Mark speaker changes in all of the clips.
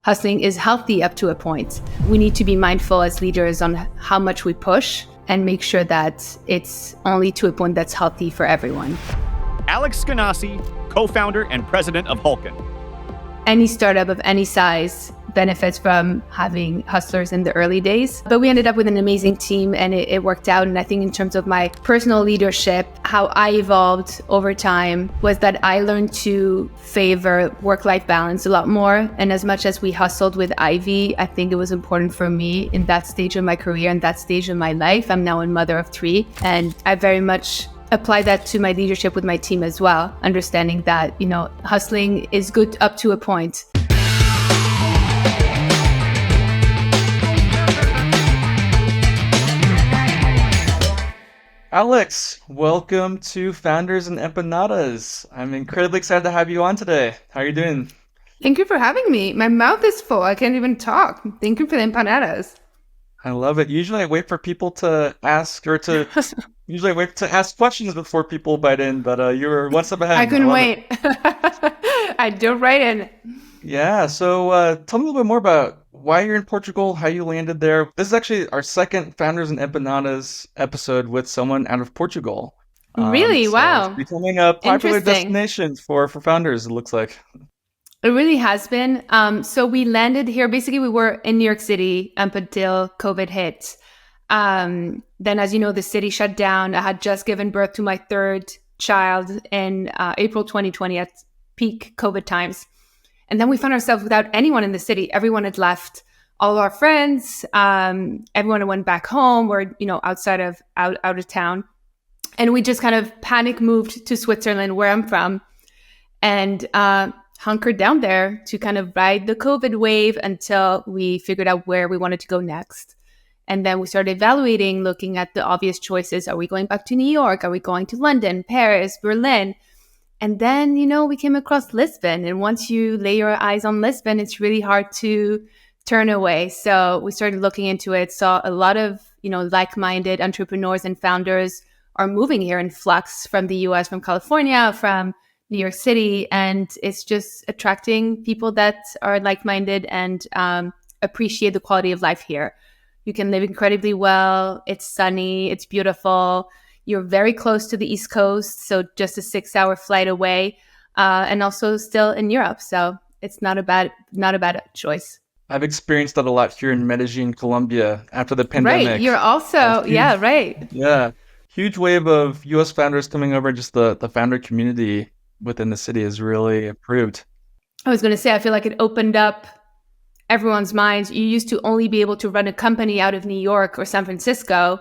Speaker 1: hustling is healthy up to a point. We need to be mindful as leaders on how much we push and make sure that it's only to a point that's healthy for everyone.
Speaker 2: Alex Schinasi, co-founder and president of Hulken.
Speaker 1: Any startup of any size benefits from having hustlers in the early days. But we ended up with an amazing team and it worked out. And I think in terms of my personal leadership, how I evolved over time was that I learned to favor work-life balance a lot more. And as much as we hustled with Ivy, I think it was important for me in that stage of my career and that stage of my life. I'm now a mother of 3, and I very much apply that to my leadership with my team as well, understanding that, hustling is good up to a point.
Speaker 3: Alex, welcome to Founders and Empanadas. I'm incredibly excited to have you on today. How are you doing?
Speaker 1: Thank you for having me. My mouth is full. I can't even talk. Thank you for the empanadas.
Speaker 3: I love it. Usually I wait for people to ask usually I wait to ask questions before people bite in, but you were one step ahead.
Speaker 1: I couldn't wait. I dove right in.
Speaker 3: Yeah, so tell me a little bit more about why you're in Portugal, how you landed there. This is actually our second Founders and Empanadas episode with someone out of Portugal.
Speaker 1: Really?
Speaker 3: So
Speaker 1: wow.
Speaker 3: It's becoming a popular destination for founders, it looks like.
Speaker 1: It really has been. So we landed here. Basically, we were in New York City up until COVID hit. Then, as you know, the city shut down. I had just given birth to my third child in April 2020 at peak COVID times. And then we found ourselves without anyone in the city. Everyone had left, all of our friends. Everyone went back home or, out of town. And we just kind of panic moved to Switzerland, where I'm from, and hunkered down there to kind of ride the COVID wave until we figured out where we wanted to go next. And then we started evaluating, looking at the obvious choices. Are we going back to New York? Are we going to London, Paris, Berlin? And then, we came across Lisbon. And once you lay your eyes on Lisbon, it's really hard to turn away. So we started looking into it, saw a lot of, like-minded entrepreneurs and founders are moving here in flux from the US, from California, from New York City. And it's just attracting people that are like-minded and appreciate the quality of life here. You can live incredibly well. It's sunny. It's beautiful. You're very close to the East Coast, so just a 6-hour flight away, and also still in Europe. So it's not a bad choice.
Speaker 3: I've experienced that a lot here in Medellin, Colombia, after the pandemic.
Speaker 1: Right. You're also, yeah, right.
Speaker 3: Yeah. Huge wave of U.S. founders coming over. Just the founder community within the city has really improved.
Speaker 1: I was going to say, I feel like it opened up everyone's minds. You used to only be able to run a company out of New York or San Francisco.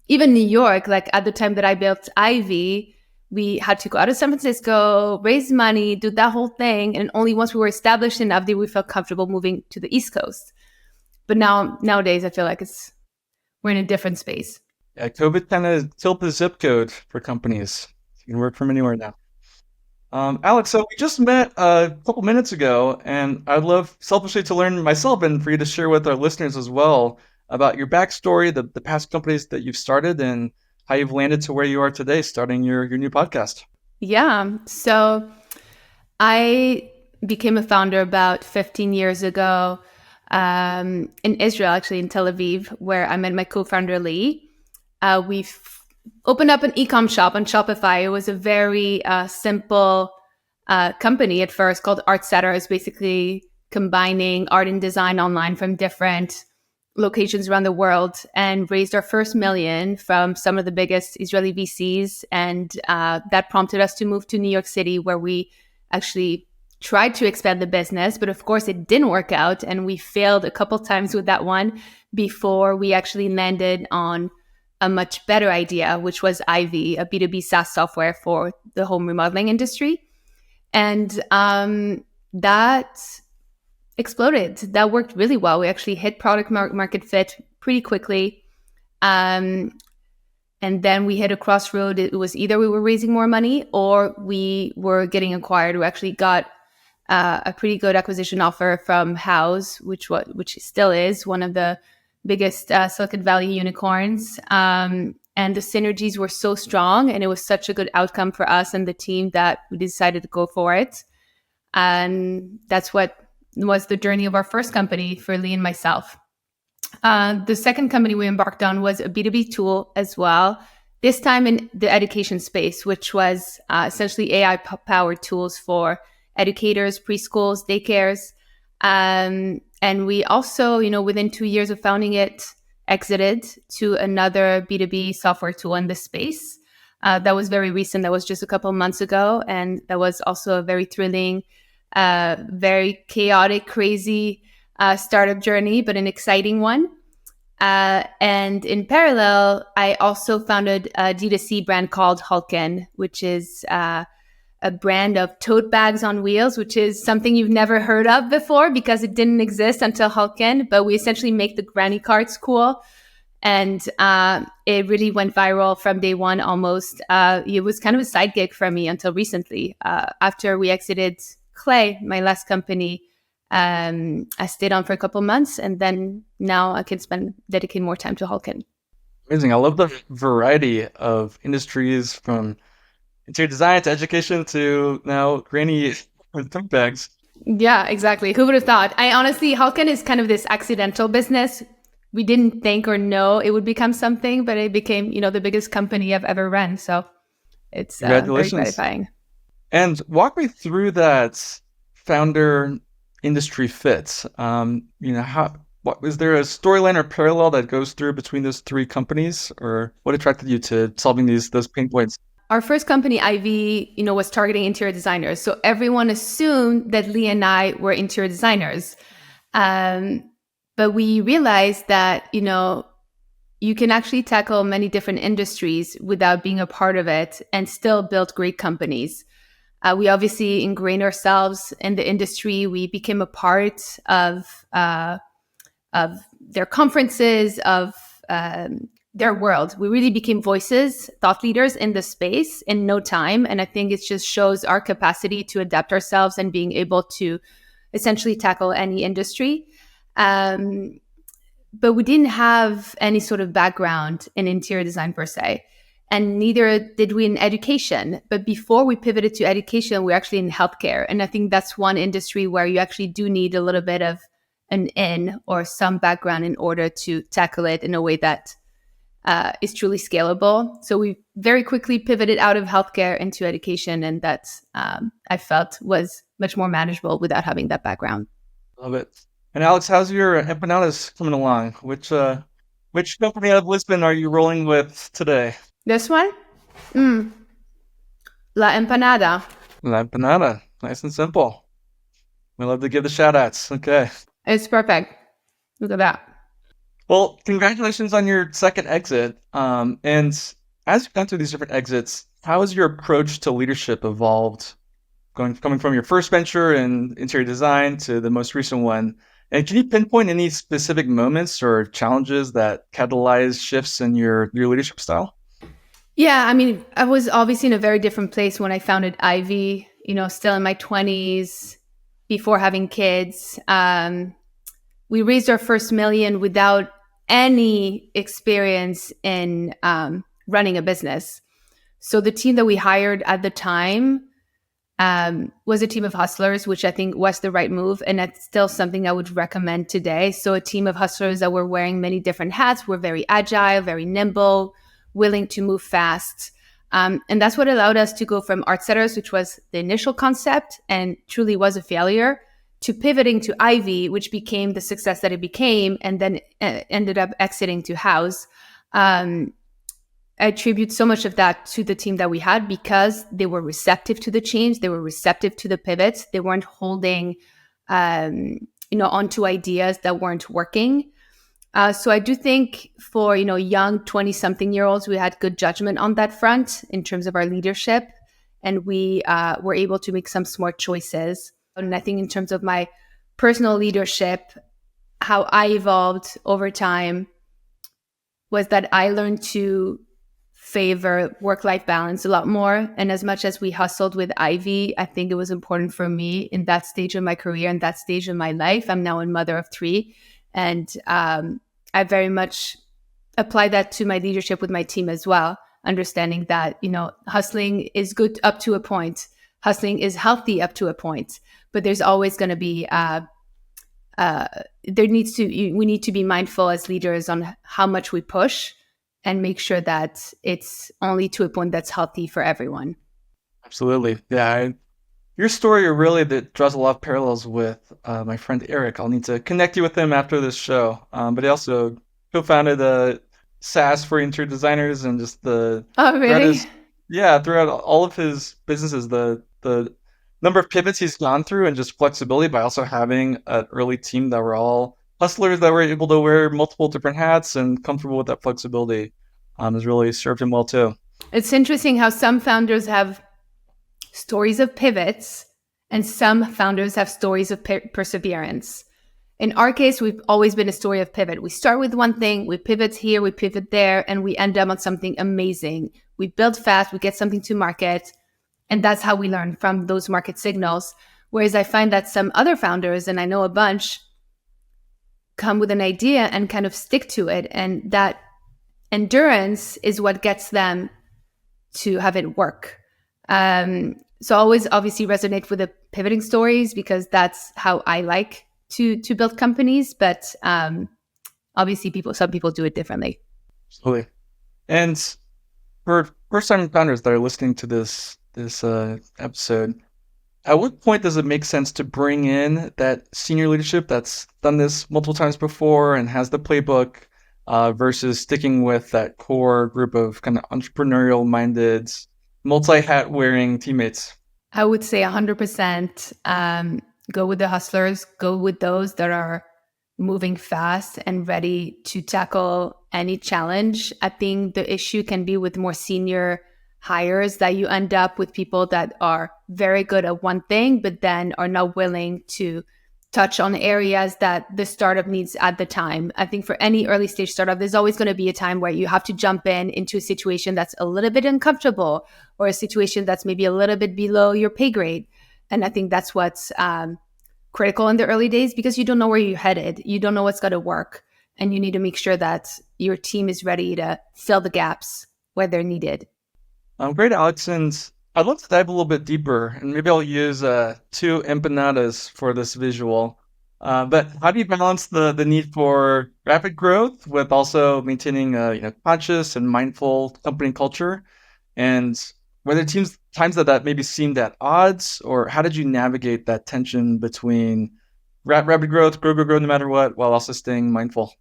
Speaker 1: Even New York, like at the time that I built Ivy, we had to go out of San Francisco, raise money, do that whole thing. And only once we were established enough did we feel comfortable moving to the East Coast. But nowadays, I feel like we're in a different space.
Speaker 3: Yeah, COVID kind of tilted the zip code for companies. You can work from anywhere now. Alex, so we just met a couple minutes ago, and I'd love selfishly to learn myself and for you to share with our listeners as well about your backstory, the past companies that you've started, and how you've landed to where you are today, starting your new podcast.
Speaker 1: Yeah. So I became a founder about 15 years ago in Israel, actually in Tel Aviv, where I met my co-founder, Lee. We've opened up an e-com shop on Shopify. It was a very simple company at first called Artsetter. It's basically combining art and design online from different locations around the world, and raised our first $1 million from some of the biggest Israeli VCs. And that prompted us to move to New York City, where we actually tried to expand the business. But of course, it didn't work out. And we failed a couple times with that one before we actually landed on a much better idea, which was Ivy, a B2B SaaS software for the home remodeling industry. And that exploded. That worked really well. We actually hit product market fit pretty quickly. And then we hit a crossroad. It was either we were raising more money or we were getting acquired. We actually got a pretty good acquisition offer from House, which still is one of the biggest Silicon Valley unicorns. And the synergies were so strong, and it was such a good outcome for us and the team that we decided to go for it. And that's what was the journey of our first company for Lee and myself. The second company we embarked on was a B2B tool as well, this time in the education space, which was essentially AI-powered tools for educators, preschools, daycares. And we also, within 2 years of founding it, exited to another B2B software tool in this space. That was very recent. That was just a couple of months ago. And that was also a very thrilling, very chaotic, crazy startup journey, but an exciting one. And in parallel, I also founded a D2C brand called Hulken, which is a brand of tote bags on wheels, which is something you've never heard of before because it didn't exist until Hulken. But we essentially make the granny carts cool. And it really went viral from day one almost. It was kind of a side gig for me until recently. After we exited Clay, my last company, I stayed on for a couple months, and then now I can dedicate more time to Hulken.
Speaker 3: Amazing. I love the variety of industries, from interior design to education to now granny tote bags.
Speaker 1: Yeah, exactly. Who would have thought? Hulken is kind of this accidental business. We didn't think or know it would become something, but it became, the biggest company I've ever run. So it's very gratifying.
Speaker 3: And walk me through that founder industry fit. Is there a storyline or parallel that goes through between those three companies, or what attracted you to solving those pain points?
Speaker 1: Our first company, Ivy, was targeting interior designers. So everyone assumed that Lee and I were interior designers. But we realized that, you can actually tackle many different industries without being a part of it and still build great companies. We obviously ingrained ourselves in the industry. We became a part of their conferences, of their world. We really became voices, thought leaders in the space in no time. And I think it just shows our capacity to adapt ourselves and being able to essentially tackle any industry. But we didn't have any sort of background in interior design per se, and neither did we in education. But before we pivoted to education, we were actually in healthcare. And I think that's one industry where you actually do need a little bit of an in or some background in order to tackle it in a way that is truly scalable. So we very quickly pivoted out of healthcare into education, and that I felt was much more manageable without having that background.
Speaker 3: Love it. And Alex, how's your empanadas coming along? Which company out of Lisbon are you rolling with today?
Speaker 1: This one? La Empanada.
Speaker 3: La Empanada. Nice and simple. We love to give the shout outs. Okay.
Speaker 1: It's perfect. Look at that.
Speaker 3: Well, congratulations on your second exit. And as you've gone through these different exits, how has your approach to leadership evolved, coming from your first venture in interior design to the most recent one? And can you pinpoint any specific moments or challenges that catalyze shifts in your leadership style?
Speaker 1: Yeah, I was obviously in a very different place when I founded Ivy, still in my 20s, before having kids. We raised our first $1 million without any experience in running a business. So the team that we hired at the time was a team of hustlers, which I think was the right move. And that's still something I would recommend today. So a team of hustlers that were wearing many different hats, were very agile, very nimble, willing to move fast. And that's what allowed us to go from art setters, which was the initial concept and truly was a failure, to pivoting to Ivy, which became the success that it became, and then ended up exiting to House. I attribute so much of that to the team that we had because they were receptive to the change. They were receptive to the pivots. They weren't holding, onto ideas that weren't working. So I do think for, young 20-something-year-olds, we had good judgment on that front in terms of our leadership. And we were able to make some smart choices. And I think in terms of my personal leadership, how I evolved over time was that I learned to favor work-life balance a lot more. And as much as we hustled with Ivy, I think it was important for me in that stage of my career and that stage of my life. I'm now a mother of 3. And I very much apply that to my leadership with my team as well, understanding that, hustling is good up to a point. Hustling is healthy up to a point. But there's always going to be we need to be mindful as leaders on how much we push and make sure that it's only to a point that's healthy for everyone.
Speaker 3: Absolutely. Yeah. Your story really that draws a lot of parallels with my friend Eric. I'll need to connect you with him after this show. But he also co-founded SAAS for interior designers, and just
Speaker 1: Oh, really?
Speaker 3: throughout all of his businesses, the number of pivots he's gone through, and just flexibility by also having an early team that were all hustlers that were able to wear multiple different hats and comfortable with that flexibility has really served him well too.
Speaker 1: It's interesting how some founders have stories of pivots and some founders have stories of perseverance. In our case, we've always been a story of pivot. We start with one thing, we pivot here, we pivot there, and we end up on something amazing. We build fast, we get something to market, and that's how we learn from those market signals. Whereas I find that some other founders, and I know a bunch, come with an idea and kind of stick to it. And that endurance is what gets them to have it work. So I always obviously resonate with the pivoting stories because that's how I like to build companies. But obviously some people do it differently.
Speaker 3: Absolutely. And for first-time founders that are listening to this episode, at what point does it make sense to bring in that senior leadership that's done this multiple times before and has the playbook versus sticking with that core group of kind of entrepreneurial-minded, multi-hat wearing teammates?
Speaker 1: I would say 100% go with the hustlers, go with those that are moving fast and ready to tackle any challenge. I think the issue can be with more senior hires that you end up with people that are very good at one thing, but then are not willing to touch on areas that the startup needs at the time. I think for any early stage startup, there's always going to be a time where you have to jump into a situation that's a little bit uncomfortable or a situation that's maybe a little bit below your pay grade. And I think that's what's critical in the early days because you don't know where you're headed. You don't know what's going to work. And you need to make sure that your team is ready to fill the gaps where they're needed.
Speaker 3: Great, Alex. And I'd love to dive a little bit deeper, and maybe I'll use 2 empanadas for this visual. But how do you balance the need for rapid growth with also maintaining conscious and mindful company culture? And were there times that maybe seemed at odds, or how did you navigate that tension between rapid growth, grow no matter what, while also staying mindful?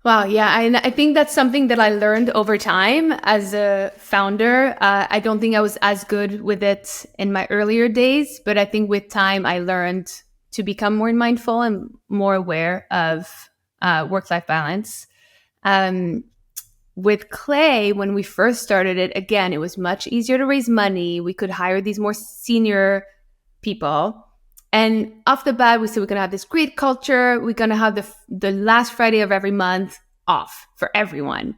Speaker 1: Wow, yeah, I think that's something that I learned over time as a founder. I don't think I was as good with it in my earlier days, but I think with time I learned to become more mindful and more aware of work-life balance. With Clay, when we first started it, again, it was much easier to raise money. We could hire these more senior people. And off the bat, we said we're going to have this great culture. We're going to have the last Friday of every month off for everyone.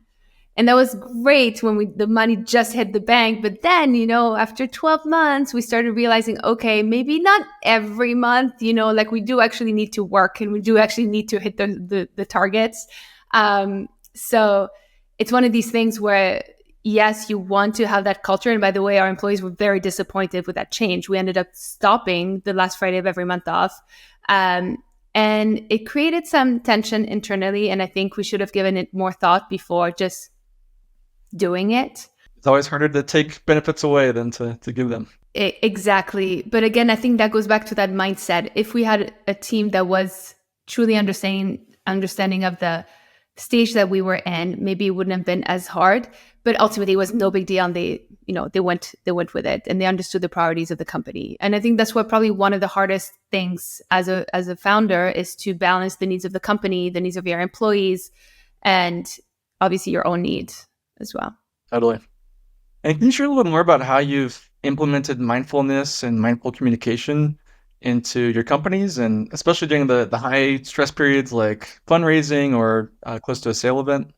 Speaker 1: And that was great when the money just hit the bank. But then, after 12 months, we started realizing, okay, maybe not every month, like we do actually need to work and we do actually need to hit the targets. So it's one of these things where, yes, you want to have that culture. And by the way, our employees were very disappointed with that change. We ended up stopping the last Friday of every month off. And it created some tension internally. And I think we should have given it more thought before just doing it.
Speaker 3: It's always harder to take benefits away than to give them.
Speaker 1: Exactly. But again, I think that goes back to that mindset. If we had a team that was truly understanding of the stage that we were in, maybe it wouldn't have been as hard. But ultimately, it was no big deal, and they went with it, and they understood the priorities of the company. And I think that's what probably one of the hardest things as a founder is to balance the needs of the company, the needs of your employees, and obviously your own needs as well.
Speaker 3: Totally. And can you share a little bit more about how you've implemented mindfulness and mindful communication into your companies, and especially during the high stress periods like fundraising or close to a sale event?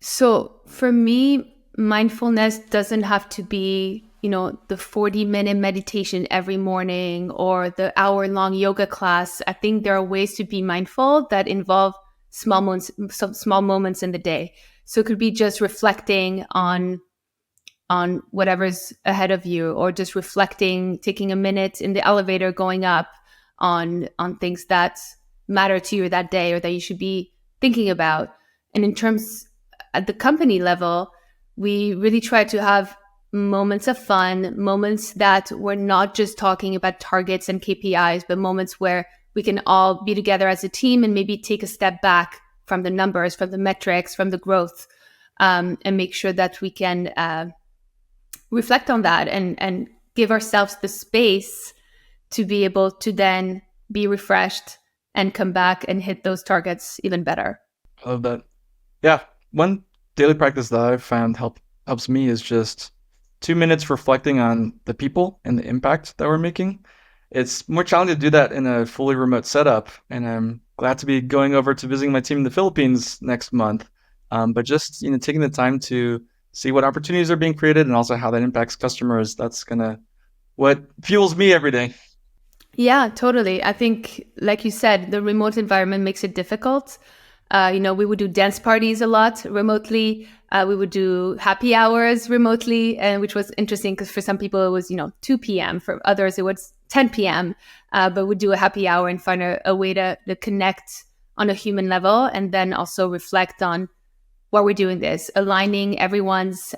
Speaker 1: So for me, mindfulness doesn't have to be, the 40-minute meditation every morning or the hour-long yoga class. I think there are ways to be mindful that involve small moments in the day. So it could be just reflecting on whatever's ahead of you, or just reflecting, taking a minute in the elevator going up on things that matter to you that day or that you should be thinking about. And in terms at the company level, we really try to have moments of fun, moments that we're not just talking about targets and KPIs, but moments where we can all be together as a team and maybe take a step back from the numbers, from the metrics, from the growth, and make sure that we can reflect on that and give ourselves the space to be able to then be refreshed and come back and hit those targets even better.
Speaker 3: I love that. Yeah, one daily practice that I've found helps me is just 2 minutes reflecting on the people and the impact that we're making. It's more challenging to do that in a fully remote setup, and I'm glad to be going over to visiting my team in the Philippines next month. But just taking the time to see what opportunities are being created and also how that impacts customers. That's what fuels me every day.
Speaker 1: Yeah, totally. I think, like you said, the remote environment makes it difficult. We would do dance parties a lot remotely. We would do happy hours remotely, and which was interesting because for some people it was 2 p.m. For others it was 10 p.m. But we'd do a happy hour and find a way to connect on a human level, and then also reflect on why we're doing this, aligning everyone's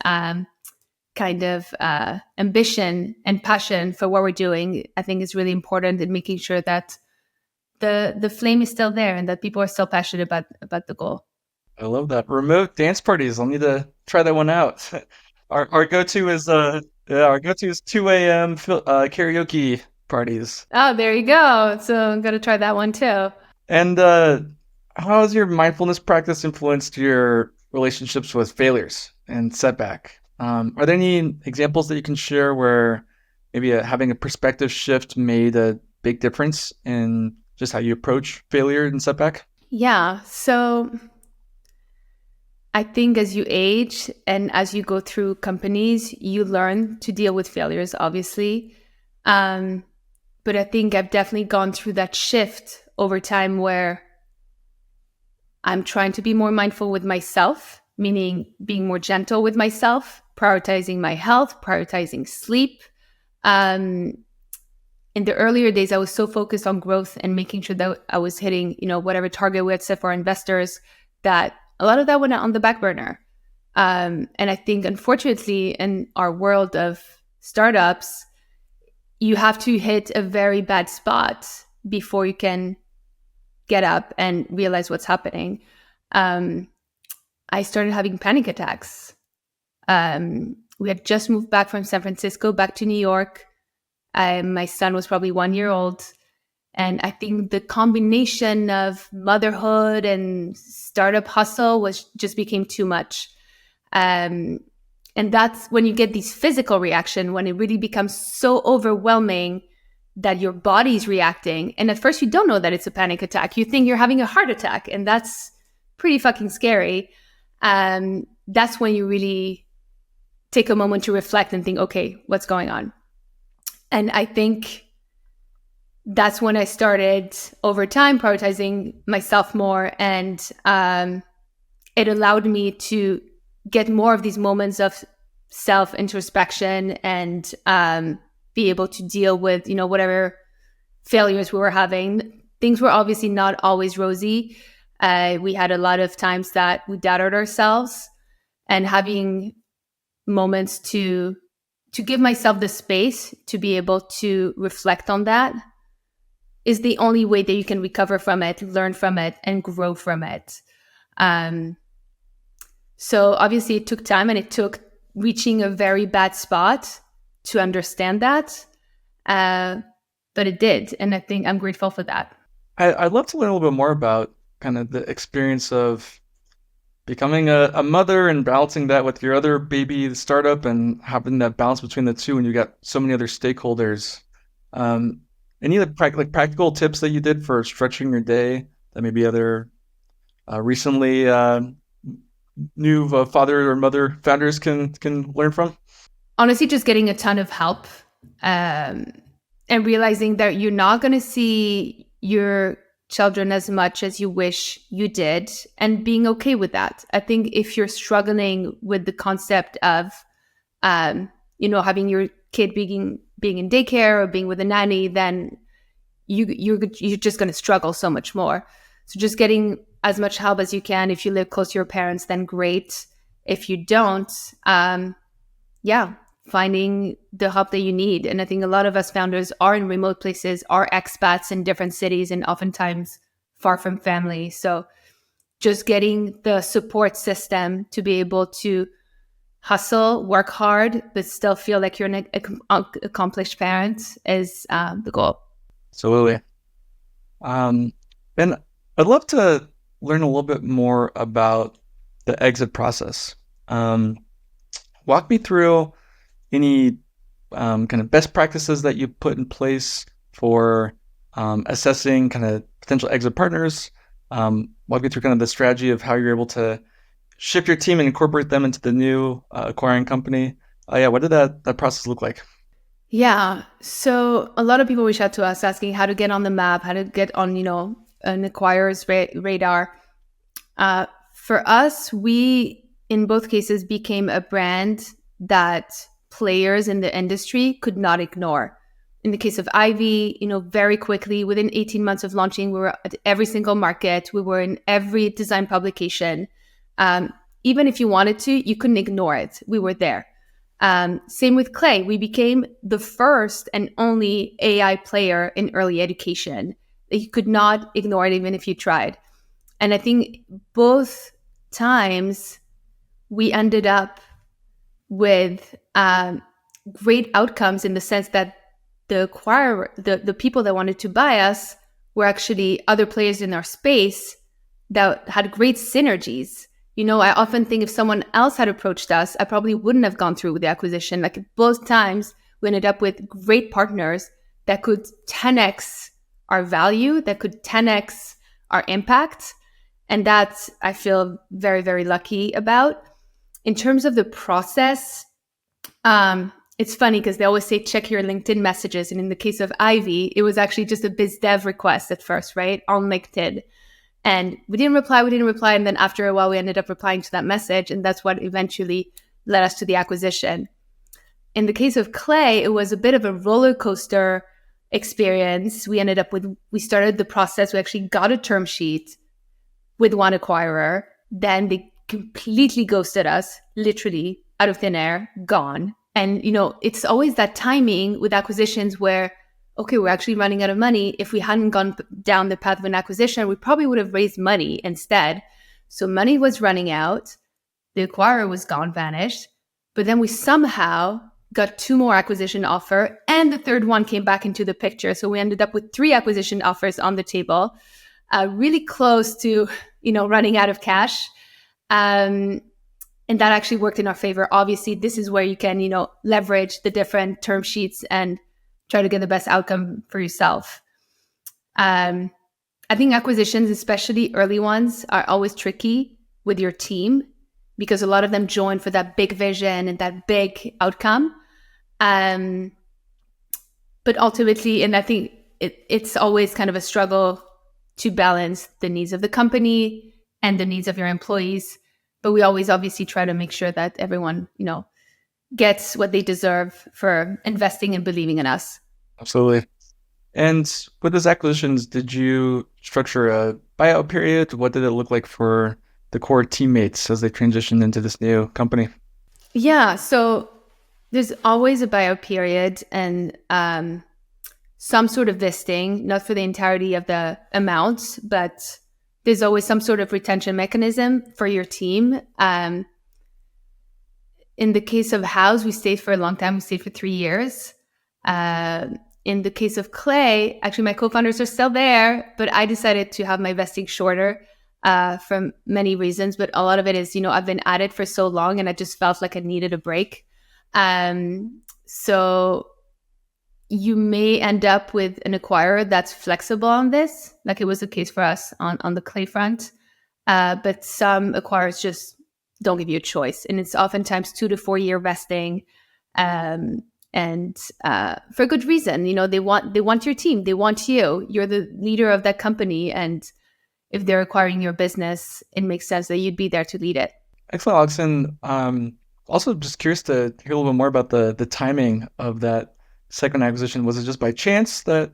Speaker 1: kind of ambition and passion for what we're doing. I think is really important in making sure that the flame is still there and that people are still passionate about the goal.
Speaker 3: I love that. Remote dance parties. I'll need to try that one out. Our go-to is 2 a.m. Karaoke parties.
Speaker 1: Oh, there you go. So I'm gonna try that one too.
Speaker 3: And how has your mindfulness practice influenced your relationships with failures and setback? Are there any examples that you can share where maybe having a perspective shift made a big difference in just how you approach failure and setback?
Speaker 1: Yeah. So I think as you age and as you go through companies, you learn to deal with failures, obviously. But I think I've definitely gone through that shift over time where I'm trying to be more mindful with myself, meaning being more gentle with myself, prioritizing my health, prioritizing sleep. In the earlier days, I was so focused on growth and making sure that I was hitting, whatever target we had set for our investors, that a lot of that went on the back burner. And I think, unfortunately, in our world of startups, you have to hit a very bad spot before you can get up and realize what's happening. I started having panic attacks. We had just moved back from San Francisco back to New York. My son was probably 1 year old. And I think the combination of motherhood and startup hustle just became too much. And that's when you get these physical reaction, when it really becomes so overwhelming that your body's reacting. And at first you don't know that it's a panic attack. You think you're having a heart attack, and that's pretty fucking scary. That's when you really take a moment to reflect and think, okay, what's going on? And I think that's when I started over time prioritizing myself more. And it allowed me to get more of these moments of self-introspection and be able to deal with, whatever failures we were having. Things were obviously not always rosy. We had a lot of times that we doubted ourselves, and having moments to give myself the space to be able to reflect on that is the only way that you can recover from it, learn from it, and grow from it. So obviously it took time, and it took reaching a very bad spot to understand that. But it did. And I think I'm grateful for that.
Speaker 3: I'd love to learn a little bit more about kind of the experience of becoming a mother and balancing that with your other baby, the startup, and having that balance between the two when you got so many other stakeholders. Any practical tips that you did for structuring your day that maybe other recently new father or mother founders can learn from?
Speaker 1: Honestly, just getting a ton of help and realizing that you're not going to see your children as much as you wish you did, and being okay with that. I think if you're struggling with the concept of, having your kid being in daycare or being with a nanny, then you're just going to struggle so much more. So just getting as much help as you can. If you live close to your parents, then great. If you don't, finding the help that you need. And I think a lot of us founders are in remote places, are expats in different cities, and oftentimes far from family. So just getting the support system to be able to hustle, work hard, but still feel like you're an accomplished parent is the goal.
Speaker 3: Absolutely. And I'd love to learn a little bit more about the exit process. Walk me through any kind of best practices that you put in place for assessing kind of potential exit partners. Walk me through kind of the strategy of how you're able to shift your team and incorporate them into the new acquiring company. What did that process look like?
Speaker 1: Yeah. So a lot of people reach out to us asking how to get on the map, how to get on, an acquirer's radar. For us, we, in both cases, became a brand that players in the industry could not ignore. In the case of Ivy, very quickly, within 18 months of launching, we were at every single market. We were in every design publication. Even if you wanted to, you couldn't ignore it. We were there. Same with Clay. We became the first and only AI player in early education. You could not ignore it even if you tried. And I think both times we ended up with great outcomes in the sense that the acquirer, the people that wanted to buy us were actually other players in our space that had great synergies. I often think if someone else had approached us, I probably wouldn't have gone through with the acquisition. Like both times, we ended up with great partners that could 10x our value, that could 10x our impact. And that I feel very, very lucky about. In terms of the process, it's funny because they always say, check your LinkedIn messages. And in the case of Ivy, it was actually just a biz dev request at first, right? On LinkedIn. And we didn't reply. And then after a while, we ended up replying to that message. And that's what eventually led us to the acquisition. In the case of Clay, it was a bit of a roller coaster experience. We started the process. We actually got a term sheet with one acquirer. Then they completely ghosted us, literally out of thin air, gone. And, it's always that timing with acquisitions where, okay, we're actually running out of money. If we hadn't gone down the path of an acquisition, we probably would have raised money instead. So money was running out. The acquirer was gone, vanished. But then we somehow got 2 more acquisition offer, and the third one came back into the picture. So we ended up with 3 acquisition offers on the table, really close to, running out of cash. And that actually worked in our favor. Obviously, this is where you can, leverage the different term sheets and try to get the best outcome for yourself. I think acquisitions, especially early ones, are always tricky with your team because a lot of them join for that big vision and that big outcome. But ultimately, and I think it's always kind of a struggle to balance the needs of the company and the needs of your employees. But we always obviously try to make sure that everyone, gets what they deserve for investing and believing in us.
Speaker 3: Absolutely. And with those acquisitions, did you structure a buyout period? What did it look like for the core teammates as they transitioned into this new company?
Speaker 1: Yeah, so there's always a buyout period and some sort of vesting, not for the entirety of the amount, but there's always some sort of retention mechanism for your team. In the case of House, we stayed for a long time. We stayed for 3 years. In the case of Clay, actually, my co-founders are still there, but I decided to have my vesting shorter for many reasons. But a lot of it is, I've been at it for so long and I just felt like I needed a break. So you may end up with an acquirer that's flexible on this, like it was the case for us on the Clay front. But some acquirers just don't give you a choice. And it's oftentimes 2 to 4 year vesting. And for good reason, they want your team. They want you. You're the leader of that company. And if they're acquiring your business, it makes sense that you'd be there to lead it.
Speaker 3: Excellent, Alex. And also just curious to hear a little bit more about the timing of that second acquisition. Was it just by chance that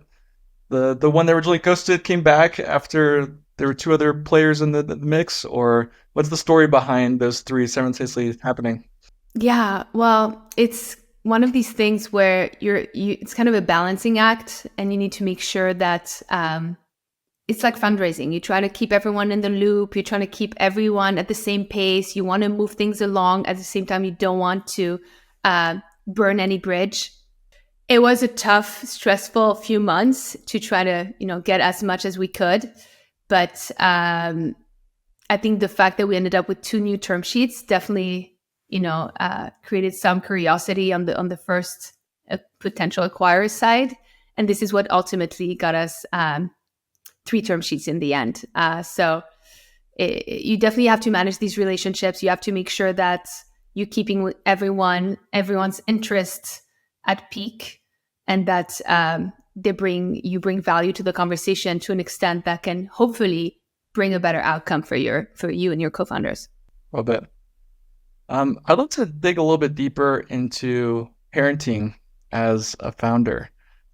Speaker 3: the one that originally ghosted came back after there were two other players in the mix, or what's the story behind those three simultaneously happening?
Speaker 1: Yeah, well, it's one of these things where it's kind of a balancing act, and you need to make sure that it's like fundraising. You try to keep everyone in the loop. You're trying to keep everyone at the same pace. You want to move things along. At the same time, you don't want to burn any bridge. It was a tough, stressful few months to try to, get as much as we could. But I think the fact that we ended up with 2 new term sheets definitely, created some curiosity on the first potential acquirer side. And this is what ultimately got us 3 term sheets in the end. So you definitely have to manage these relationships. You have to make sure that you're keeping everyone's interest at peak, and that you bring value to the conversation to an extent that can hopefully bring a better outcome for you and your co-founders.
Speaker 3: Well, bet. I'd love to dig a little bit deeper into parenting as a founder.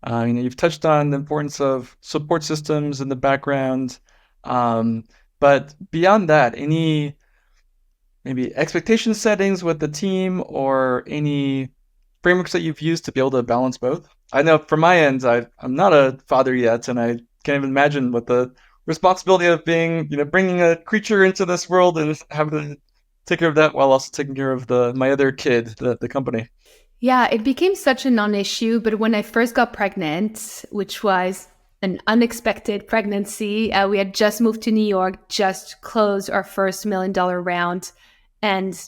Speaker 3: You've touched on the importance of support systems in the background, but beyond that, any maybe expectation settings with the team or any frameworks that you've used to be able to balance both? I know from my end, I'm not a father yet, and I can't even imagine what the responsibility of being, bringing a creature into this world and having to take care of that while also taking care of my other kid, the company.
Speaker 1: Yeah, it became such a non-issue. But when I first got pregnant, which was an unexpected pregnancy, we had just moved to New York, just closed our first $1 million round. And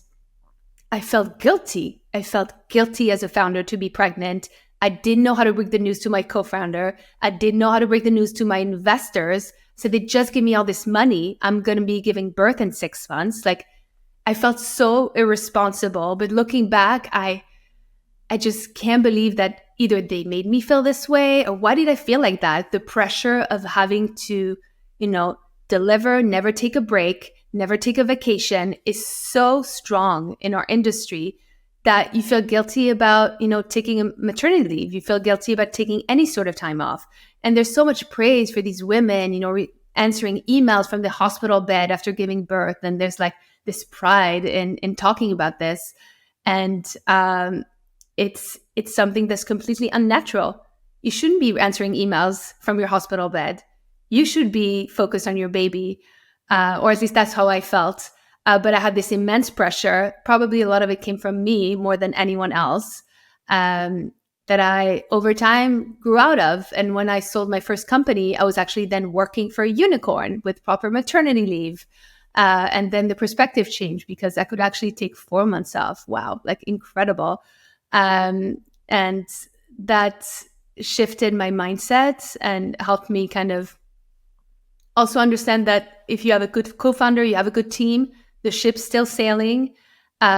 Speaker 1: I felt guilty. I felt guilty as a founder to be pregnant. I didn't know how to break the news to my co-founder. I didn't know how to break the news to my investors. So they just give me all this money. I'm going to be giving birth in 6 months. Like, I felt so irresponsible. But looking back, I just can't believe that either they made me feel this way, or why did I feel like that? The pressure of having to, deliver, never take a break, never take a vacation is so strong in our industry that you feel guilty about, taking a maternity leave. You feel guilty about taking any sort of time off. And there's so much praise for these women, answering emails from the hospital bed after giving birth. And there's like this pride in talking about this. And it's something that's completely unnatural. You shouldn't be answering emails from your hospital bed. You should be focused on your baby, or at least that's how I felt. But I had this immense pressure. Probably a lot of it came from me more than anyone else, that I, over time, grew out of. And when I sold my first company, I was actually then working for a unicorn with proper maternity leave. And then the perspective changed because I could actually take 4 months off. Wow, like incredible. And that shifted my mindset and helped me kind of also understand that if you have a good co-founder, you have a good team, the ship's still sailing.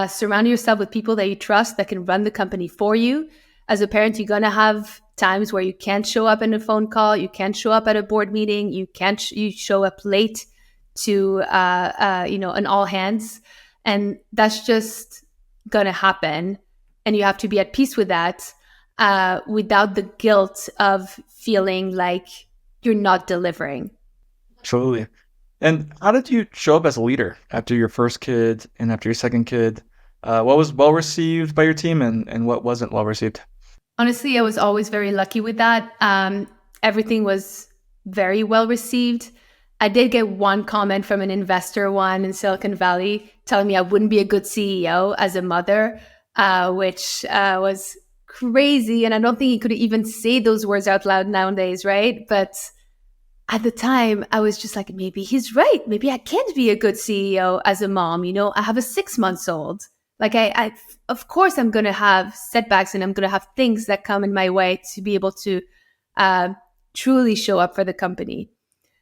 Speaker 1: Surround yourself with people that you trust that can run the company for you. As a parent, you're going to have times where you can't show up in a phone call, you can't show up at a board meeting, you show up late to an all hands, and that's just going to happen. And you have to be at peace with that, without the guilt of feeling like you're not delivering.
Speaker 3: Absolutely. And how did you show up as a leader after your first kid and after your second kid? What was well received by your team and what wasn't well received?
Speaker 1: Honestly, I was always very lucky with that. Everything was very well received. I did get one comment from an investor in Silicon Valley telling me I wouldn't be a good CEO as a mother, which was crazy. And I don't think he could even say those words out loud nowadays, right? But at the time, I was just like, maybe he's right. Maybe I can't be a good CEO as a mom. I have a 6-month-old. Like, I of course, I'm going to have setbacks and I'm going to have things that come in my way to be able to truly show up for the company.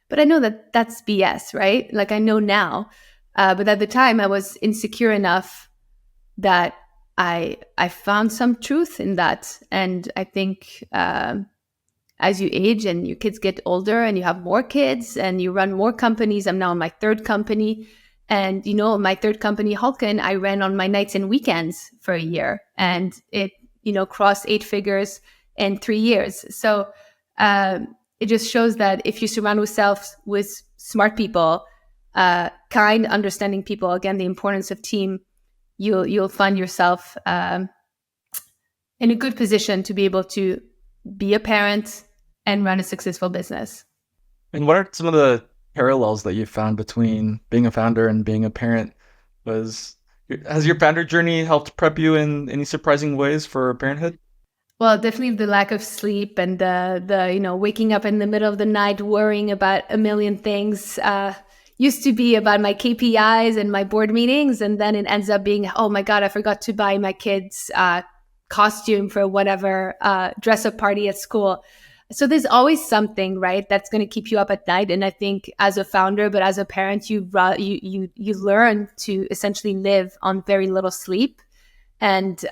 Speaker 1: But I know that that's BS, right? Like, I know now. But at the time, I was insecure enough that I found some truth in that. And I think as you age and your kids get older and you have more kids and you run more companies, I'm now in my 3rd company. And, my 3rd company, Hulken, I ran on my nights and weekends for a year. And it, crossed 8 figures in 3 years. So it just shows that if you surround yourself with smart people, kind, understanding people, again, the importance of team, you'll find yourself in a good position to be able to be a parent and run a successful business.
Speaker 3: And what are some of the parallels that you found between being a founder and being a parent? Has your founder journey helped prep you in any surprising ways for parenthood?
Speaker 1: Well, definitely the lack of sleep and the waking up in the middle of the night worrying about a million things. Used to be about my KPIs and my board meetings, and then it ends up being, oh my God, I forgot to buy my kids costume for whatever dress up party at school. So there's always something, right, that's going to keep you up at night. And I think as a founder, but as a parent, you learn to essentially live on very little sleep, and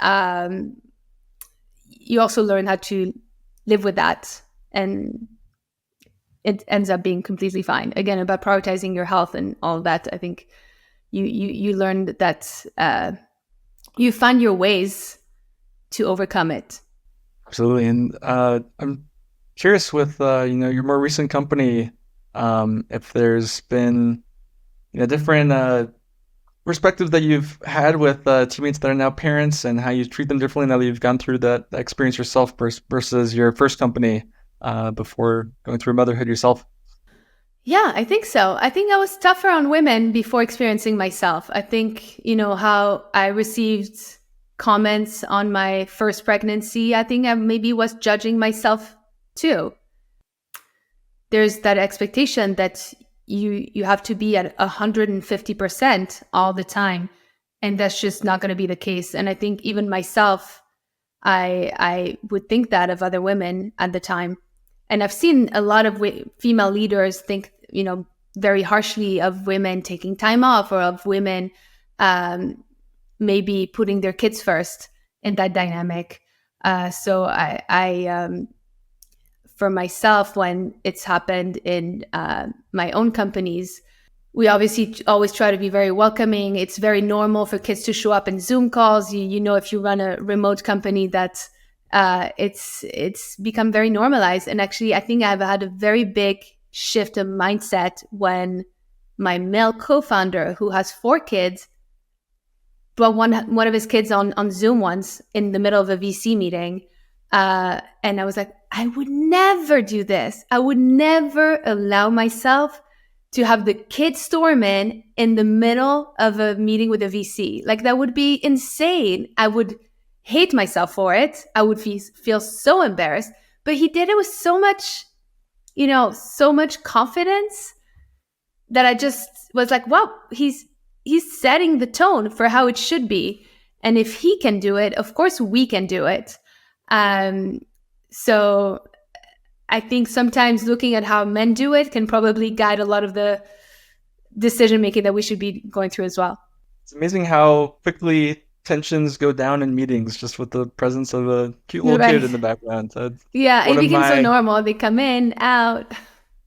Speaker 1: you also learn how to live with that, and it ends up being completely fine. Again, about prioritizing your health and all of that. I think you learn that you find your ways to overcome it.
Speaker 3: Absolutely. And I'm curious with your more recent company, if there's been different perspective that you've had with teammates that are now parents, and how you treat them differently now that you've gone through that experience yourself versus your first company before going through motherhood yourself.
Speaker 1: Yeah, I think so. I think I was tougher on women before experiencing myself. I think, how I received comments on my first pregnancy, I think I maybe was judging myself too. There's that expectation that you have to be at 150% all the time, and that's just not going to be the case. And I think even myself, I would think that of other women at the time. And I've seen a lot of female leaders think, very harshly of women taking time off, or of women maybe putting their kids first in that dynamic. So I for myself, when it's happened in my own companies, we obviously always try to be very welcoming. It's very normal for kids to show up in Zoom calls. If you run a remote company, that it's become very normalized. And actually, I think I've had a very big shift of mindset when my male co-founder, who has 4 kids, brought one of his kids on Zoom once in the middle of a VC meeting. And I was like, I would never do this. I would never allow myself to have the kids storm in the middle of a meeting with a VC. Like, that would be insane. I would hate myself for it. I would feel so embarrassed. But he did it with so much confidence that I just was like, wow, he's setting the tone for how it should be. And if he can do it, of course we can do it. So I think sometimes looking at how men do it can probably guide a lot of the decision making that we should be going through as well.
Speaker 3: It's amazing how quickly tensions go down in meetings just with the presence of a cute little kid in the background.
Speaker 1: Yeah, it becomes so normal. They come in, out.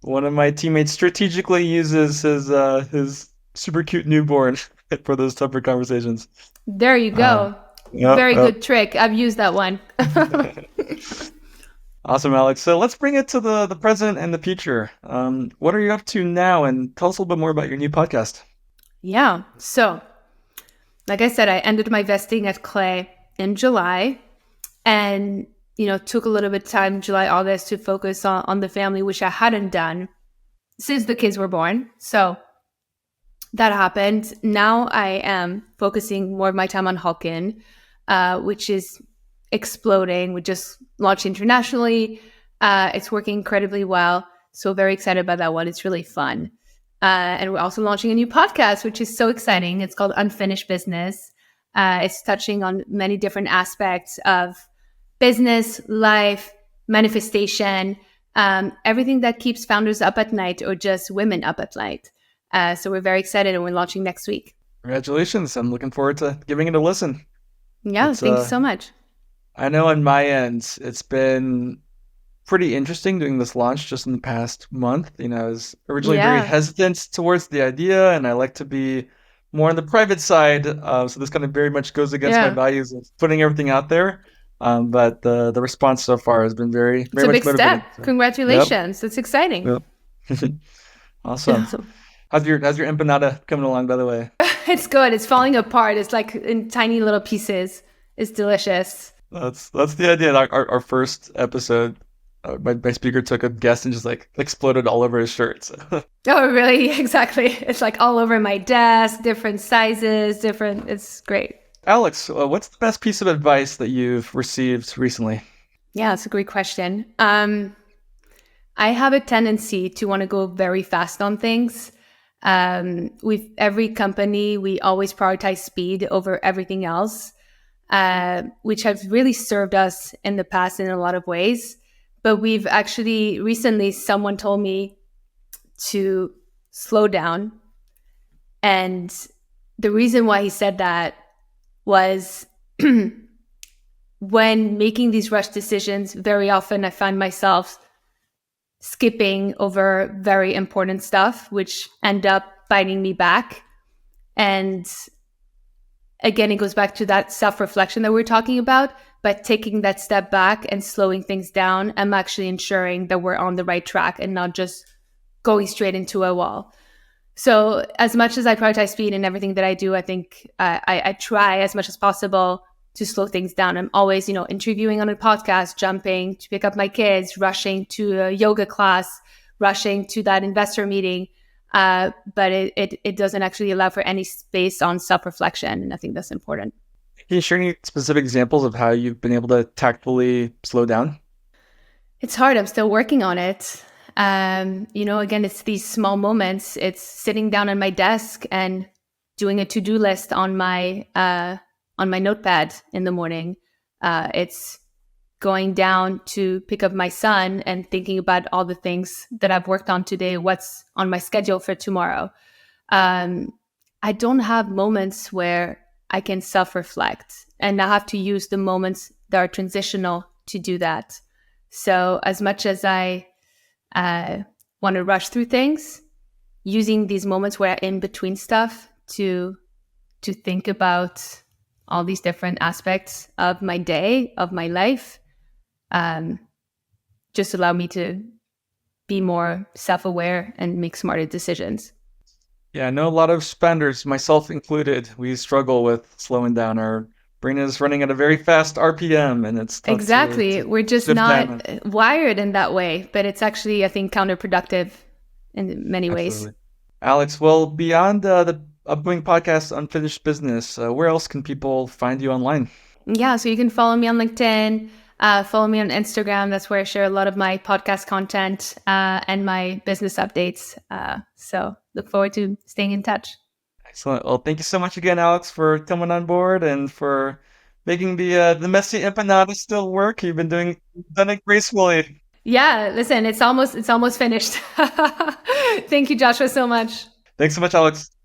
Speaker 3: One of my teammates strategically uses his super cute newborn for those tougher conversations.
Speaker 1: There you go. Very good trick. I've used that one.
Speaker 3: Awesome, Alex. So let's bring it to the present and the future. What are you up to now? And tell us a little bit more about your new podcast.
Speaker 1: Yeah. So, like I said, I ended my vesting at Clay in July, and took a little bit of time, July, August, to focus on the family, which I hadn't done since the kids were born. So that happened. Now I am focusing more of my time on Hulken, which is exploding. We just launched internationally. It's working incredibly well. So very excited about that one. It's really fun. And we're also launching a new podcast, which is so exciting. It's called Unfinished Business. It's touching on many different aspects of business, life, manifestation, everything that keeps founders up at night, or just women up at night. So we're very excited, and we're launching next week.
Speaker 3: Congratulations. I'm looking forward to giving it a listen.
Speaker 1: Yeah, thank you so much.
Speaker 3: I know on my end, it's been pretty interesting doing this launch just in the past month. I was originally very hesitant towards the idea, and I like to be more on the private side. So this kind of very much goes against my values of putting everything out there. But the response so far has been very,
Speaker 1: It's
Speaker 3: very
Speaker 1: a
Speaker 3: much
Speaker 1: big
Speaker 3: motivating.
Speaker 1: step.
Speaker 3: So, yep.
Speaker 1: Congratulations. That's exciting.
Speaker 3: Yep. Awesome. How's your empanada coming along, by the way?
Speaker 1: It's good. It's falling apart. It's like in tiny little pieces. It's delicious.
Speaker 3: That's the idea. Our first episode, my speaker took a guest and just like exploded all over his shirt. So.
Speaker 1: Oh, really? Exactly. It's like all over my desk, different sizes, different. It's great.
Speaker 3: Alex, what's the best piece of advice that you've received recently?
Speaker 1: Yeah, that's a great question. I have a tendency to want to go very fast on things. With every company, we always prioritize speed over everything else, which has really served us in the past in a lot of ways. But we've actually recently, someone told me to slow down. And the reason why he said that was when making these rush decisions, very often I find myself skipping over very important stuff, which end up biting me back. And again, it goes back to that self-reflection that we we're talking about. But taking that step back and slowing things down, I'm actually ensuring that we're on the right track and not just going straight into a wall. So as much as I prioritize speed in everything that I do, I think I try as much as possible to slow things down. I'm always, interviewing on a podcast, jumping to pick up my kids, rushing to a yoga class, rushing to that investor meeting. But it doesn't actually allow for any space on self-reflection. And I think that's important.
Speaker 3: Can you share any specific examples of how you've been able to tactfully slow down?
Speaker 1: It's hard. I'm still working on it. Again, it's these small moments. It's sitting down at my desk and doing a to-do list on my notepad in the morning. It's going down to pick up my son and thinking about all the things that I've worked on today, what's on my schedule for tomorrow. I don't have moments where I can self-reflect, and I have to use the moments that are transitional to do that. So as much as I want to rush through things, using these moments where I'm in between stuff to think about all these different aspects of my day, of my life, just allow me to be more self-aware and make smarter decisions.
Speaker 3: Yeah, I know a lot of spenders, myself included, we struggle with slowing down. Our brain is running at a very fast RPM, and it's tough
Speaker 1: Exactly.
Speaker 3: to
Speaker 1: We're just
Speaker 3: shift
Speaker 1: not
Speaker 3: down.
Speaker 1: wired in that way, but it's actually, I think, counterproductive in many ways.
Speaker 3: Absolutely. Alex, well, beyond the upcoming podcast, Unfinished Business, where else can people find you online?
Speaker 1: Yeah, so you can follow me on LinkedIn, follow me on Instagram. That's where I share a lot of my podcast content and my business updates. So look forward to staying in touch.
Speaker 3: Excellent. Well, thank you so much again, Alex, for coming on board and for making the messy empanada still work. You've done it gracefully.
Speaker 1: Yeah, listen, it's almost finished. Thank you, Joshua, so much.
Speaker 3: Thanks so much, Alex.